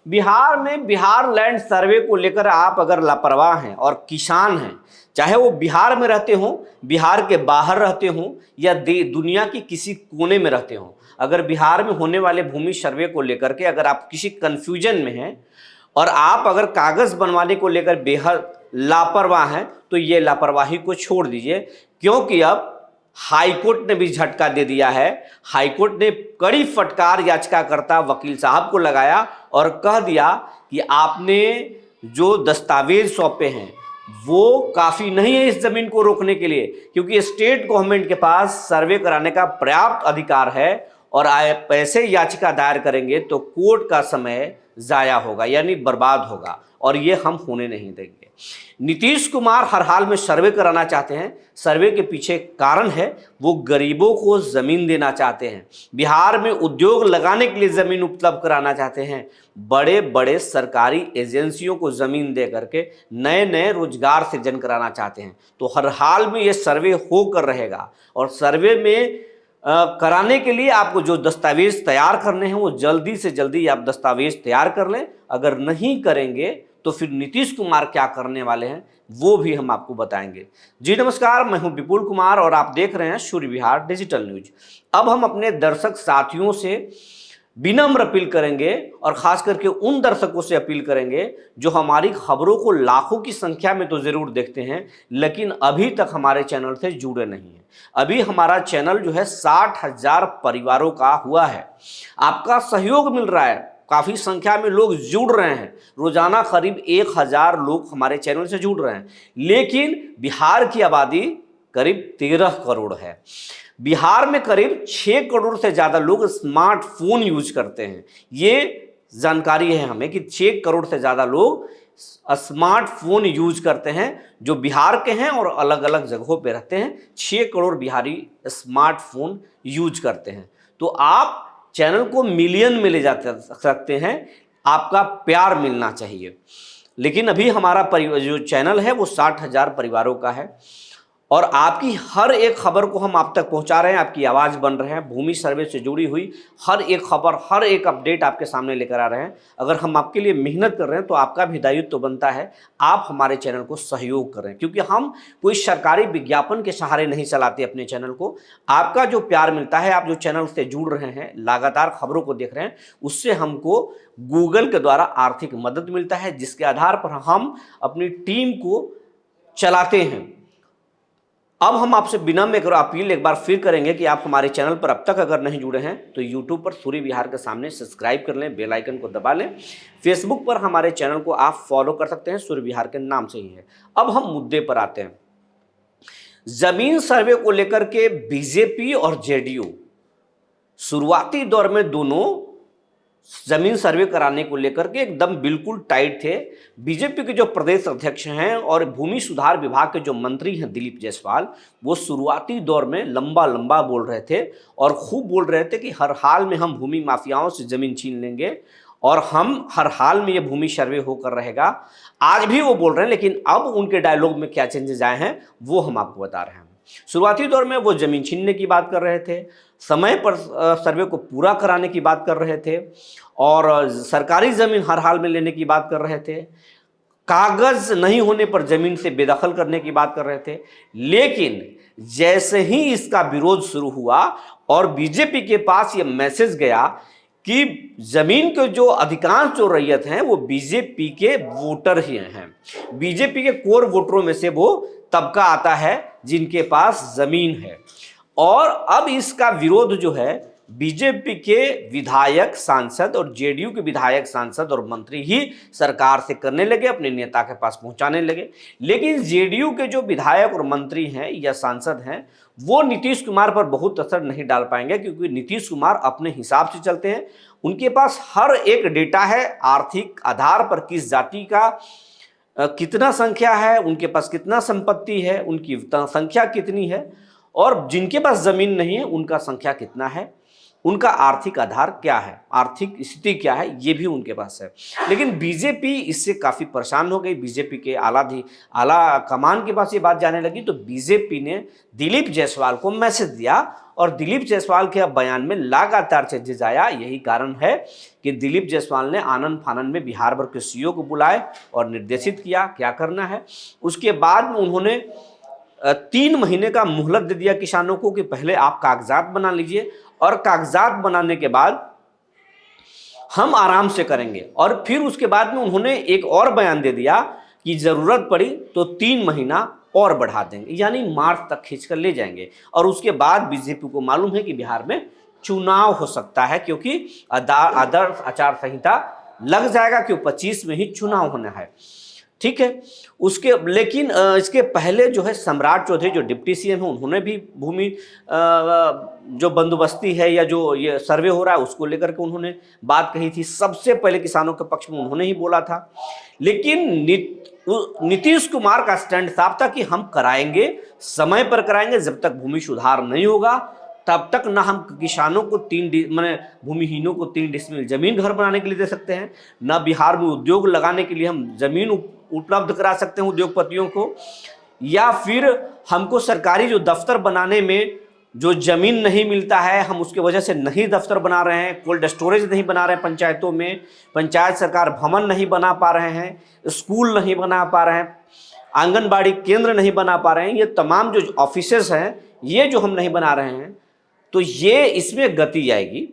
बिहार में Bihar land survey को लेकर आप अगर लापरवाह हैं और किसान हैं, चाहे वो बिहार में रहते हों, बिहार के बाहर रहते हों या दुनिया की किसी कोने में रहते हों, अगर बिहार में होने वाले भूमि सर्वे को लेकर के अगर आप किसी कंफ्यूजन में हैं और आप अगर कागज बनवाने को लेकर बेहद लापरवाह हैं, तो ये लापरवाही को छोड़ दीजिए, क्योंकि अब हाईकोर्ट ने भी झटका दे दिया है। हाईकोर्ट ने कड़ी फटकार याचिकाकर्ता वकील साहब को लगाया और कह दिया कि आपने जो दस्तावेज सौंपे हैं वो काफी नहीं है इस जमीन को रोकने के लिए, क्योंकि स्टेट गवर्नमेंट के पास सर्वे कराने का पर्याप्त अधिकार है और पैसे याचिका दायर करेंगे तो कोर्ट का समय जाया होगा, यानी बर्बाद होगा, और ये हम होने नहीं देंगे। नीतीश कुमार हर हाल में सर्वे कराना चाहते हैं। सर्वे के पीछे कारण है, वो गरीबों को जमीन देना चाहते हैं, बिहार में उद्योग लगाने के लिए जमीन उपलब्ध कराना चाहते हैं, बड़े बड़े सरकारी एजेंसियों को जमीन दे करके नए नए रोजगार सृजन कराना चाहते हैं। तो हर हाल में ये सर्वे होकर रहेगा और सर्वे में कराने के लिए आपको जो दस्तावेज तैयार करने हैं वो जल्दी से जल्दी आप दस्तावेज तैयार कर लें। अगर नहीं करेंगे तो फिर नीतीश कुमार क्या करने वाले हैं वो भी हम आपको बताएंगे। जी नमस्कार, मैं हूं विपुल कुमार और आप देख रहे हैं सूर्य विहार डिजिटल न्यूज। अब हम अपने दर्शक साथियों से विनम्र अपील करेंगे और खास करके उन दर्शकों से अपील करेंगे जो हमारी खबरों को लाखों की संख्या में तो जरूर देखते हैं, लेकिन अभी तक हमारे चैनल से जुड़े नहीं हैं। अभी हमारा चैनल जो है 60,000 परिवारों का हुआ है। आपका सहयोग मिल रहा है, काफी संख्या में लोग जुड़ रहे हैं, रोजाना करीब 1,000 लोग हमारे चैनल से जुड़ रहे हैं, लेकिन बिहार की आबादी करीब 13 करोड़ है। बिहार में करीब 6 करोड़ से ज्यादा लोग स्मार्टफोन यूज करते हैं। ये जानकारी है हमें कि 6 करोड़ से ज्यादा लोग स्मार्टफोन यूज करते हैं जो बिहार के हैं और अलग अलग जगहों पे रहते हैं। 6 करोड़ बिहारी स्मार्टफोन यूज करते हैं। तो आप चैनल को मिलियन में ले जा सकते हैं, आपका प्यार मिलना चाहिए। लेकिन अभी हमारा जो चैनल है वो 60,000 परिवारों का है और आपकी हर एक खबर को हम आप तक पहुंचा रहे हैं, आपकी आवाज़ बन रहे हैं। भूमि सर्वे से जुड़ी हुई हर एक खबर, हर एक अपडेट आपके सामने लेकर आ रहे हैं। अगर हम आपके लिए मेहनत कर रहे हैं तो आपका भी दायित्व तो बनता है आप हमारे चैनल को सहयोग करें, क्योंकि हम कोई सरकारी विज्ञापन के सहारे नहीं चलाते अपने चैनल को। आपका जो प्यार मिलता है, आप जो चैनल से जुड़ रहे हैं, लगातार खबरों को देख रहे हैं, उससे हमको गूगल के द्वारा आर्थिक मदद मिलता है, जिसके आधार पर हम अपनी टीम को चलाते हैं। अब हम आपसे विनम्र एक अपील एक बार फिर करेंगे कि आप हमारे चैनल पर अब तक अगर नहीं जुड़े हैं तो YouTube पर सूर्य विहार के सामने सब्सक्राइब कर लें, बेल आइकन को दबा लें। फेसबुक पर हमारे चैनल को आप फॉलो कर सकते हैं, सूर्य विहार के नाम से ही है। अब हम मुद्दे पर आते हैं। जमीन सर्वे को लेकर के बीजेपी और जेडीयू शुरुआती दौर में दोनों जमीन सर्वे कराने को लेकर के एकदम बिल्कुल टाइट थे। बीजेपी के जो प्रदेश अध्यक्ष हैं और भूमि सुधार विभाग के जो मंत्री हैं दिलीप जायसवाल, वो शुरुआती दौर में लंबा लंबा बोल रहे थे और खूब बोल रहे थे कि हर हाल में हम भूमि माफियाओं से जमीन छीन लेंगे और हम हर हाल में ये भूमि सर्वे होकर रहेगा। आज भी वो बोल रहे हैं, लेकिन अब उनके डायलॉग में क्या चेंजेस आए हैं वो हम आपको बता रहे हैं। शुरुआती दौर में वो जमीन छीनने की बात कर रहे थे, समय पर सर्वे को पूरा कराने की बात कर रहे थे और सरकारी जमीन हर हाल में लेने की बात कर रहे थे, कागज नहीं होने पर जमीन से बेदखल करने की बात कर रहे थे। लेकिन जैसे ही इसका विरोध शुरू हुआ और बीजेपी के पास ये मैसेज गया कि जमीन के जो अधिकांश जो रैयत हैं वो बीजेपी के वोटर ही हैं, बीजेपी के कोर वोटरों में से वो तबका आता है जिनके पास जमीन है, और अब इसका विरोध जो है बीजेपी के विधायक सांसद और जेडीयू के विधायक सांसद और मंत्री ही सरकार से करने लगे, अपने नेता के पास पहुंचाने लगे। लेकिन जेडीयू के जो विधायक और मंत्री हैं या सांसद हैं वो नीतीश कुमार पर बहुत असर नहीं डाल पाएंगे, क्योंकि नीतीश कुमार अपने हिसाब से चलते हैं। उनके पास हर एक डेटा है, आर्थिक आधार पर किस जाति का कितना संख्या है, उनके पास कितना संपत्ति है, उनकी संख्या कितनी है, और जिनके पास जमीन नहीं है उनका संख्या कितना है, उनका आर्थिक आधार क्या है, आर्थिक स्थिति क्या है, ये भी उनके पास है। लेकिन बीजेपी इससे काफ़ी परेशान हो गई। बीजेपी के आला कमान के पास ये बात जाने लगी तो बीजेपी ने दिलीप जायसवाल को मैसेज दिया और दिलीप जायसवाल के बयान में लगातार चेंजेस आया। यही कारण है कि दिलीप जायसवाल ने आनन फानन में बिहार भर के सीईओ को बुलाए और निर्देशित किया क्या करना है। उसके बाद में उन्होंने 3 महीने का मोहलत दे दिया किसानों को कि पहले आप कागजात बना लीजिए और कागजात बनाने के बाद हम आराम से करेंगे। और फिर उसके बाद में उन्होंने एक और बयान दे दिया कि जरूरत पड़ी तो 3 महीना और बढ़ा देंगे, यानी मार्च तक खींचकर ले जाएंगे। और उसके बाद बीजेपी को मालूम है कि बिहार में चुनाव हो सकता है, क्योंकि आदर्श आचार संहिता लग जाएगा, क्योंकि 25 में ही चुनाव होना है। ठीक है, उसके लेकिन इसके पहले जो है सम्राट चौधरी जो डिप्टी सीएम है, उन्होंने भी भूमि जो बंदोबस्ती है या जो ये सर्वे हो रहा है उसको लेकर के उन्होंने बात कही थी। सबसे पहले किसानों के पक्ष में उन्होंने ही बोला था। लेकिन नीतीश कुमार का स्टैंड साफ था कि हम कराएंगे, समय पर कराएंगे, जब तक भूमि सुधार नहीं होगा तब तक ना हम किसानों को भूमिहीनों को 3 डिसमिल जमीन घर बनाने के लिए दे सकते हैं, ना बिहार में उद्योग लगाने के लिए हम जमीन उपलब्ध करा सकते हैं उद्योगपतियों को, या फिर हमको सरकारी जो दफ्तर बनाने में जो जमीन नहीं मिलता है, हम उसके वजह से नहीं दफ्तर बना रहे हैं, कोल्ड स्टोरेज नहीं बना रहे हैं पंचायतों में, पंचायत सरकार भवन नहीं बना पा रहे हैं, स्कूल नहीं बना पा रहे हैं, आंगनबाड़ी केंद्र नहीं बना पा रहे हैं, ये तमाम जो ऑफिसेस हैं ये जो हम नहीं बना रहे हैं, तो ये इसमें गति आएगी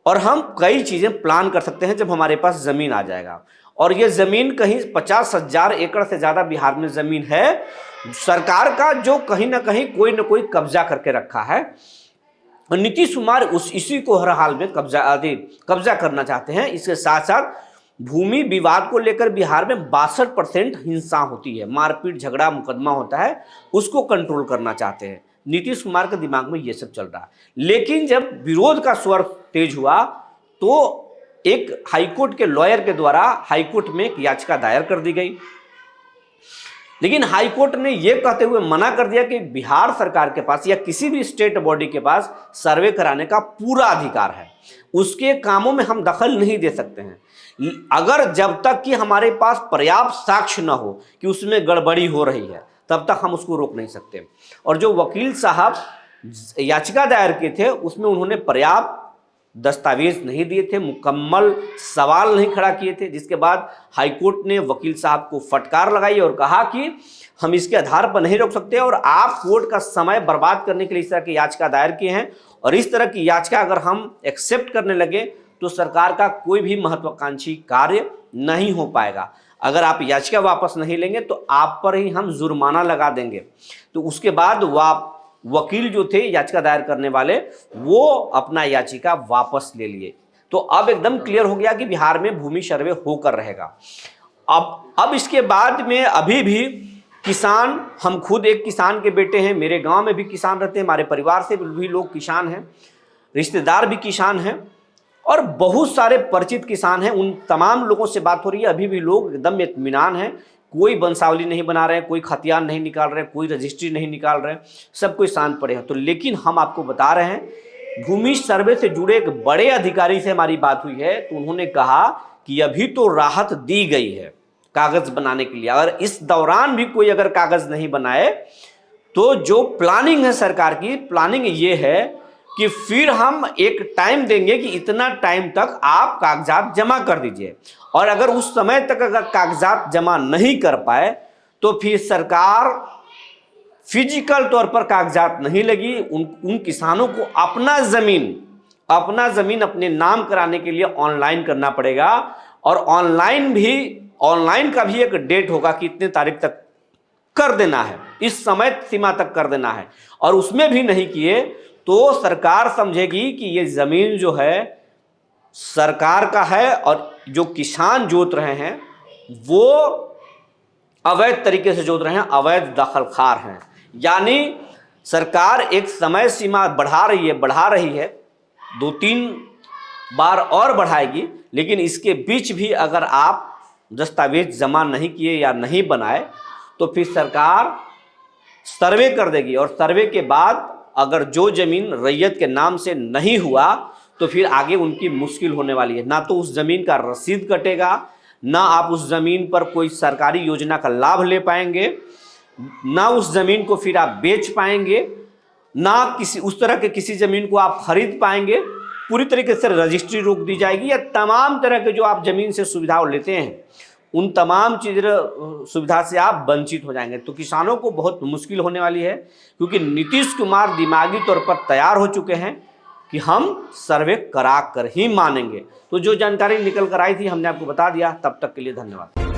और हम कई चीज़ें प्लान कर सकते हैं जब हमारे पास ज़मीन आ जाएगा। और ये ज़मीन कहीं 50,000 एकड़ से ज़्यादा बिहार में ज़मीन है सरकार का, जो कहीं ना कहीं कोई ना कोई कब्जा करके रखा है। और नीतीश कुमार इसी को हर हाल में कब्जा करना चाहते हैं। इसके साथ साथ भूमि विवाद को लेकर बिहार में 62% हिंसा होती है, मारपीट झगड़ा मुकदमा होता है, उसको कंट्रोल करना चाहते हैं। नीतीश कुमार के दिमाग में ये सब चल रहा है। लेकिन जब विरोध का स्वर तेज हुआ तो एक हाईकोर्ट के लॉयर के द्वारा हाईकोर्ट में एक याचिका दायर कर दी गई। लेकिन हाईकोर्ट ने यह कहते हुए मना कर दिया कि बिहार सरकार के पास या किसी भी स्टेट बॉडी के पास सर्वे कराने का पूरा अधिकार है, उसके कामों में हम दखल नहीं दे सकते हैं, अगर जब तक कि हमारे पास पर्याप्त साक्ष्य न हो कि उसमें गड़बड़ी हो रही है तब तक हम उसको रोक नहीं सकते। और जो वकील साहब याचिका दायर किए थे उसमें उन्होंने पर्याप्त दस्तावेज नहीं दिए थे, मुकम्मल सवाल नहीं खड़ा किए थे, जिसके बाद हाईकोर्ट ने वकील साहब को फटकार लगाई और कहा कि हम इसके आधार पर नहीं रोक सकते और आप कोर्ट का समय बर्बाद करने के लिए इस तरह की याचिका दायर किए हैं, और इस तरह की याचिका अगर हम एक्सेप्ट करने लगे तो सरकार का कोई भी महत्वाकांक्षी कार्य नहीं हो पाएगा। अगर आप याचिका वापस नहीं लेंगे तो आप पर ही हम जुर्माना लगा देंगे। तो उसके बाद वकील जो थे याचिका दायर करने वाले वो अपना याचिका वापस ले लिए। तो अब एकदम क्लियर हो गया कि बिहार में भूमि सर्वे होकर रहेगा। अब इसके बाद में अभी भी किसान, हम खुद एक किसान के बेटे हैं, मेरे गांव में भी किसान रहते हैं, हमारे परिवार से भी लोग किसान हैं, रिश्तेदार भी किसान हैं और बहुत सारे परिचित किसान हैं। उन तमाम लोगों से बात हो रही है, अभी भी लोग एकदम इत्मीनान हैं, कोई वंशावली नहीं बना रहे हैं, कोई खतियान नहीं निकाल रहे हैं, कोई रजिस्ट्री नहीं निकाल रहे हैं, सब कोई शांत पड़े हैं। तो लेकिन हम आपको बता रहे हैं, भूमि सर्वे से जुड़े एक बड़े अधिकारी से हमारी बात हुई है तो उन्होंने कहा कि अभी तो राहत दी गई है कागज बनाने के लिए, अगर इस दौरान भी कोई अगर कागज नहीं बनाए तो जो प्लानिंग है सरकार की, प्लानिंग ये है कि फिर हम एक टाइम देंगे कि इतना टाइम तक आप कागजात जमा कर दीजिए, और अगर उस समय तक अगर कागजात जमा नहीं कर पाए तो फिर सरकार फिजिकल तौर पर कागजात नहीं लगी, उन किसानों को अपना जमीन अपने नाम कराने के लिए ऑनलाइन करना पड़ेगा। और ऑनलाइन का भी एक डेट होगा कि इतने तारीख तक कर देना है, इस समय सीमा तक कर देना है, और उसमें भी नहीं किए तो सरकार समझेगी कि ये जमीन जो है सरकार का है और जो किसान जोत रहे हैं वो अवैध तरीके से जोत रहे हैं, अवैध दखलखार हैं। यानी सरकार एक समय सीमा बढ़ा रही है, 2-3 बार और बढ़ाएगी, लेकिन इसके बीच भी अगर आप दस्तावेज जमा नहीं किए या नहीं बनाए तो फिर सरकार सर्वे कर देगी, और सर्वे के बाद अगर जो जमीन रैयत के नाम से नहीं हुआ तो फिर आगे उनकी मुश्किल होने वाली है। ना तो उस जमीन का रसीद कटेगा, ना आप उस जमीन पर कोई सरकारी योजना का लाभ ले पाएंगे, ना उस जमीन को फिर आप बेच पाएंगे, ना किसी उस तरह के किसी ज़मीन को आप खरीद पाएंगे, पूरी तरीके से रजिस्ट्री रोक दी जाएगी, या तमाम तरह के जो आप ज़मीन से सुविधा लेते हैं उन तमाम चीज़ सुविधा से आप वंचित हो जाएंगे। तो किसानों को बहुत मुश्किल होने वाली है, क्योंकि नीतीश कुमार दिमागी तौर पर तैयार हो चुके हैं कि हम सर्वे करा कर ही मानेंगे। तो जो जानकारी निकल कर आई थी हमने आपको बता दिया। तब तक के लिए धन्यवाद।